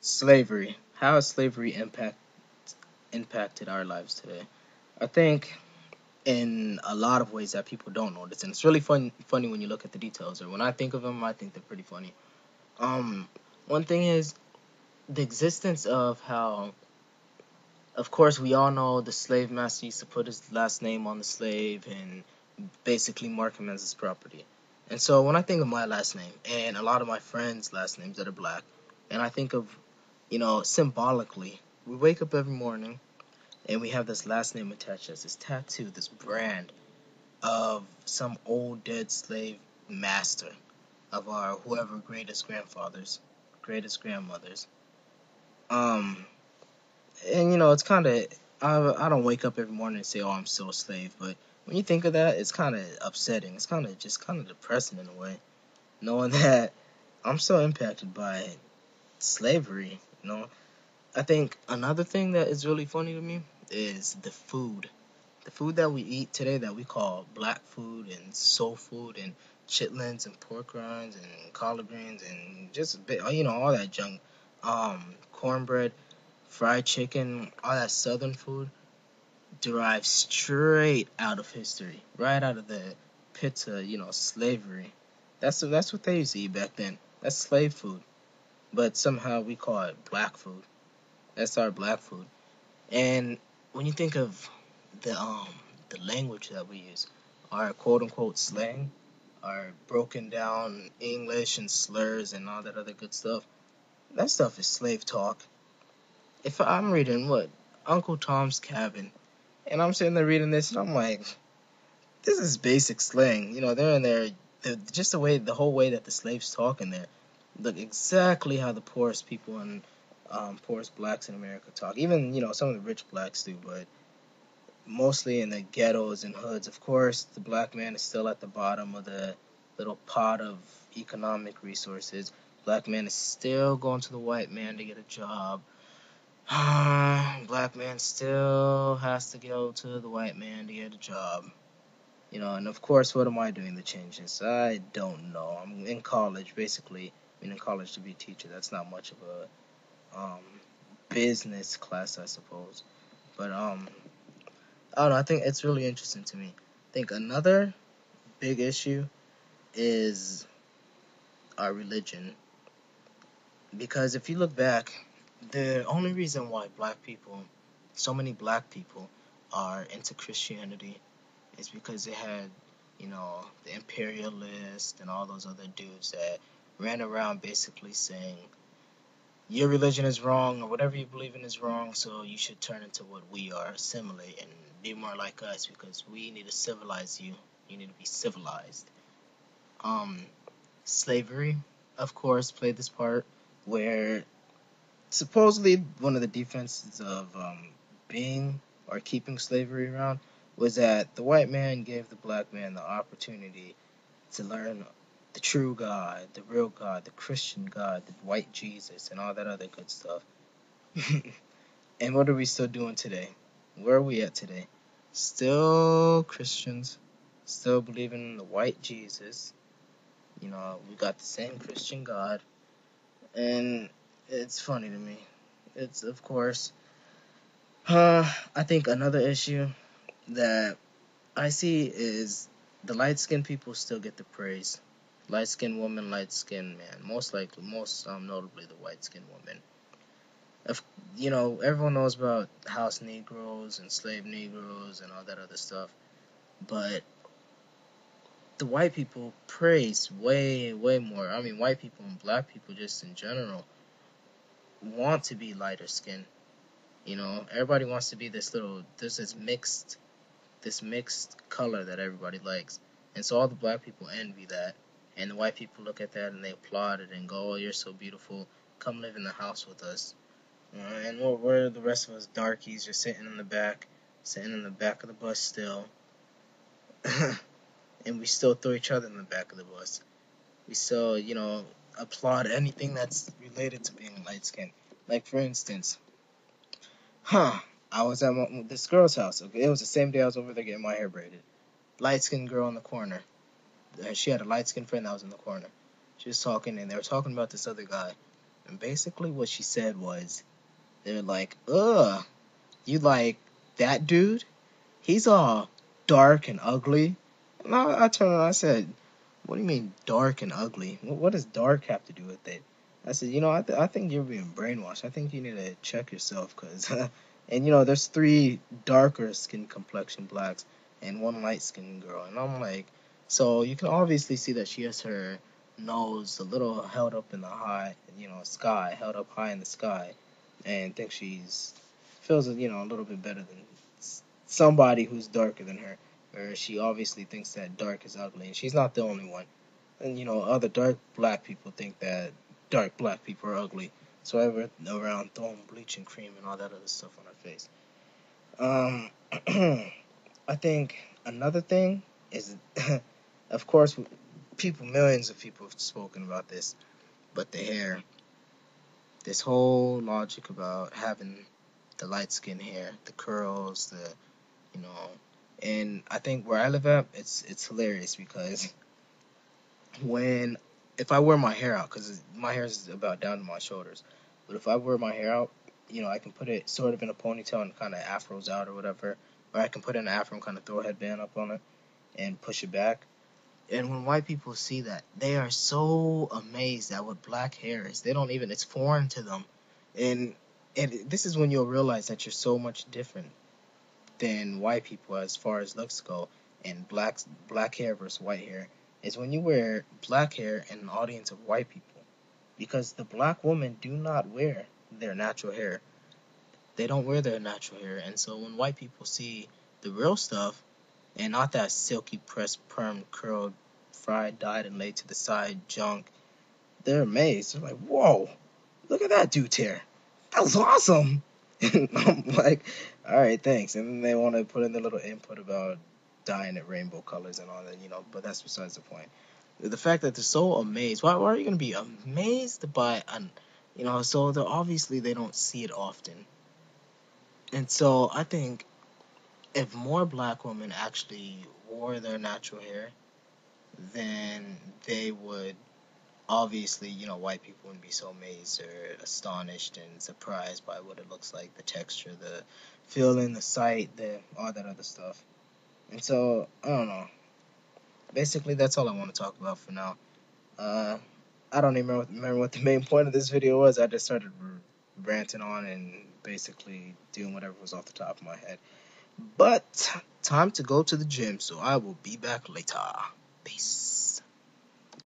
Slavery. How has slavery impacted our lives today? I think in a lot of ways that people don't notice, and it's really funny when you look at the details. Or when I think of them, I think they're pretty funny. Um, One thing is the existence of how, of course, we all know the slave master used to put his last name on the slave and basically mark him as his property. And so when I think of my last name and a lot of my friends' last names that are black, and I think of, symbolically, we wake up every morning and we have this last name attached as this tattoo, this brand of some old dead slave master of our whoever greatest grandfathers, greatest grandmothers. Um, and it's kind of I don't wake up every morning and say, "Oh, I'm still a slave," but when you think of that, it's kind of upsetting. It's kind of depressing in a way, knowing that I'm so impacted by slavery. I think another thing that is really funny to me is the food. The food that we eat today that we call black food and soul food and chitlins and pork rinds and collard greens and just a bit, all that junk. Cornbread, fried chicken, all that southern food derives straight out of history, right out of the pits of, slavery. That's what they used to eat back then. That's slave food. But somehow we call it black food. That's our black food. And when you think of the um the language that we use, our quote unquote slang, our broken down English and slurs and all that other good stuff, that stuff is slave talk. If I'm reading what Uncle Tom's Cabin, and I'm sitting there reading this, and I'm like, this is basic slang. They're in there, just the whole way that the slaves talk in there, look exactly how the poorest people and poorest blacks in America talk. Even some of the rich blacks do, but mostly in the ghettos and hoods. Of course, the black man is still at the bottom of the little pot of economic resources. Black man is still going to the white man to get a job. Black man still has to go to the white man to get a job. And of course, what am I doing to change this? I don't know. I'm in college, basically. I'm in college to be a teacher. That's not much of a business class, I suppose. But I don't know. I think it's really interesting to me. I think another big issue is our religion. Because if you look back, the only reason why so many black people, are into Christianity is because they had, the imperialists and all those other dudes that ran around basically saying, your religion is wrong or whatever you believe in is wrong, so you should turn into what we are, assimilate and be more like us because we need to civilize you. You need to be civilized. Um, Slavery, of course, played this part where supposedly one of the defenses of being or keeping slavery around was that the white man gave the black man the opportunity to learn the true God, the real God, the Christian God, the white Jesus, and all that other good stuff. And what are we still doing today? Where are we at today? Still Christians, still believing in the white Jesus. We got the same Christian God, and it's funny to me. It's, of course, I think another issue that I see is the light skinned people still get the praise. Light skinned woman, light skinned man. Most notably the white skinned woman. If everyone knows about house Negroes and slave Negroes and all that other stuff, but the white people praise way, way more. I mean, white people and black people just in general want to be lighter skinned. Everybody wants to be there's this mixed color that everybody likes. And so all the black people envy that. And the white people look at that and they applaud it and go, oh, you're so beautiful. Come live in the house with us. And we're the rest of us darkies just sitting in the back of the bus still. And we still throw each other in the back of the bus. We still, applaud anything that's related to being light skinned. Like, for instance, I was at this girl's house. Okay, it was the same day I was over there getting my hair braided. Light skinned girl in the corner. She had a light skinned friend that was in the corner. She was talking, and they were talking about this other guy. And basically what she said was, they're like, ugh, you like that dude? He's all dark and ugly. And I turned around, I said, what do you mean dark and ugly? What does dark have to do with it? I said, I think you're being brainwashed. I think you need to check yourself, cause, and there's three darker skin complexion blacks and one light skinned girl, and I'm like, so you can obviously see that she has her nose a little held up in the sky, held up high in the sky, and thinks she's feels a little bit better than somebody who's darker than her. Or she obviously thinks that dark is ugly, and she's not the only one. And other dark black people think that dark black people are ugly. So I went around throwing bleaching cream and all that other stuff on her face. I think another thing is, of course, millions of people have spoken about this, but the hair. This whole logic about having the light skin hair, the curls, you know, and I think where I live at, it's hilarious because when if I wear my hair out, because my hair is about down to my shoulders, but if I wear my hair out, I can put it sort of in a ponytail and kind of afros out or whatever, or I can put it in an afro and kind of throw a headband up on it and push it back. And when white people see that, they are so amazed at what black hair is. They don't even, it's foreign to them. And this is when you'll realize that you're so much different than white people as far as looks go, and black hair versus white hair is when you wear black hair in an audience of white people, because the black women do not wear their natural hair. They don't wear their natural hair, and so when white people see the real stuff and not that silky pressed perm curled fried dyed and laid to the side junk, they're amazed. They're like, whoa, look at that dude's hair. That was awesome. And I'm like, all right, thanks. And then they want to put in their little input about dyeing it rainbow colors and all that, but that's besides the point. The fact that they're so amazed. Why are you going to be amazed by, so they're obviously they don't see it often. And so I think if more black women actually wore their natural hair, then they would obviously, white people wouldn't be so amazed or astonished and surprised by what it looks like, the texture, the feeling, the sight, all that other stuff. And so, I don't know. Basically, that's all I want to talk about for now. I don't even remember what the main point of this video was. I just started ranting on and basically doing whatever was off the top of my head. But time to go to the gym, so I will be back later. Peace.